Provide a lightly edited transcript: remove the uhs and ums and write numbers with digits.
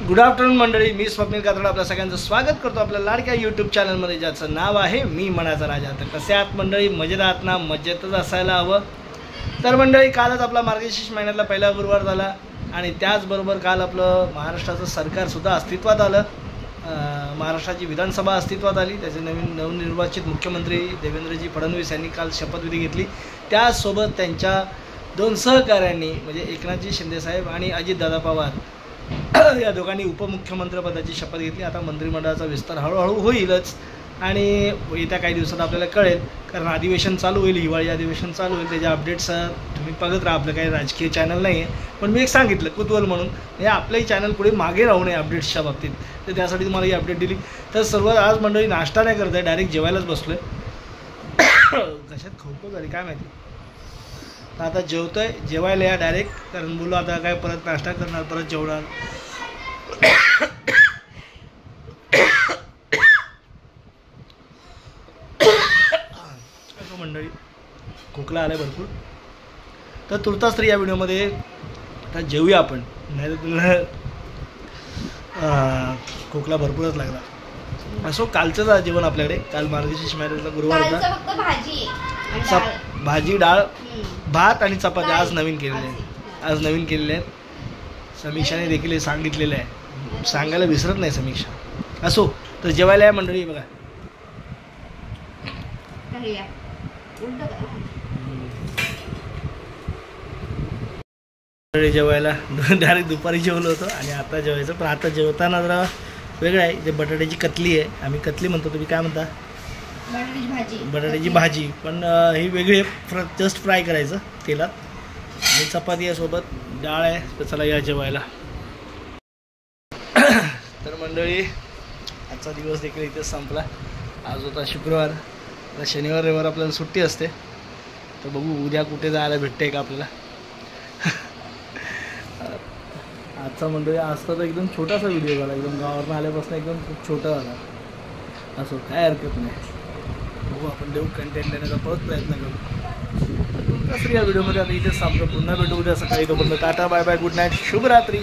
Good afternoon मंडळी, मी स्वप्नील कात्रड आपल्या सगळ्यांचं स्वागत करतो आपल्या लाडक्या यूट्यूब चॅनलमध्ये, ज्याचं नाव आहे मी मनाचा राजा. तर कसे आहात मंडळी? मजेत आहात ना? मजेतच असायला हवं. तर मंडळी, कालच आपला मार्गशीर्ष महिन्यातला पहिला गुरुवार झाला आणि त्याचबरोबर काल आपलं महाराष्ट्राचं सरकारसुद्धा अस्तित्वात आलं. महाराष्ट्राची विधानसभा अस्तित्वात आली. त्याचे नवनिर्वाचित मुख्यमंत्री देवेंद्रजी फडणवीस यांनी काल शपथविधी घेतली. त्यासोबत त्यांच्या दोन सहकाऱ्यांनी म्हणजे एकनाथजी शिंदेसाहेब आणि अजितदादा पवार या दोघांनी उपमुख्यमंत्रीपदाची शपथ घेतली. आता मंत्रिमंडळाचा विस्तार हळूहळू होईलच आणि येत्या काही दिवसात आपल्याला कळेल, कारण अधिवेशन चालू होईल, हिवाळी अधिवेशन चालू होईल. त्याच्या अपडेट्स तुम्ही बघत राहा. आपलं काही राजकीय चॅनल नाही आहे, पण मी एक सांगितलं कुतूहल म्हणून, म्हणजे आपलंही चॅनल पुढे मागे राहू नये अपडेट्सच्या बाबतीत, तर त्यासाठी तुम्हाला ही अपडेट दिली. तर सर्वात आज मंडळी नाश्ता नाही करत आहे, डायरेक्ट जेवायलाच बसलो आहे. कशात खवखव झाली काय माहिती. आता जेवतो आहे, जेवायला या डायरेक्ट, कारण बोलू आता काय परत नाश्ता करणार, परत जेवणार. मंडळी खोकला आलाय भरपूर, तर तुर्तास तरी या व्हिडिओमध्ये आता जेवूया आपण, नाही तर तुला खोकला भरपूरच लागला. असो, कालचं जेवण आपल्याकडे, काल मार्गशीर्ष महिन्यातला गुरुवार होता. भाजी, डाळ, भात आणि चपाती आज नवीन केलेले आहेत. समीक्षाने देखील हे सांगितलेलं आहे, सांगायला विसरत नाही समीक्षा. असो, तर जेवायला या मंडळी. बघा जेवायला डायरेक्ट दुपारी जेवलो होतो आणि आता जेवायचं. पण आता जेवताना जरा वेगळं आहे. जे बटाट्याची कतली आहे, आम्ही कतली म्हणतो, तुम्ही काय म्हणता? बटाट्याची भाजी. पण ही वेगळी जस्ट फ्राय करायचं तेलात, आणि चपाती आहे सोबत, डाळ आहे. तर चला या जेवायला. तर मंडळी, आजचा दिवस देखील इथेच संपला. आज होता शुक्रवार. आता शनिवार रविवार आपल्याला सुट्टी असते, तर बघू उद्या कुठे जायला भेटते का आपल्याला. आजचा मंडळी असता तर एकदम छोटासा व्हिडिओ झाला, एकदम गावावरून आल्यापासून एकदम खूप छोटा झाला. असो, काय हरकत नाही. बघू आपण देऊ कंटेंट देण्याचा परत प्रयत्न करू. या व्हिडिओमध्ये आता इथेच संपतो. पुन्हा भेटू उद्या सकाळी. तोपर्यंत टाटा, बाय बाय, गुड नाईट, शुभरात्री.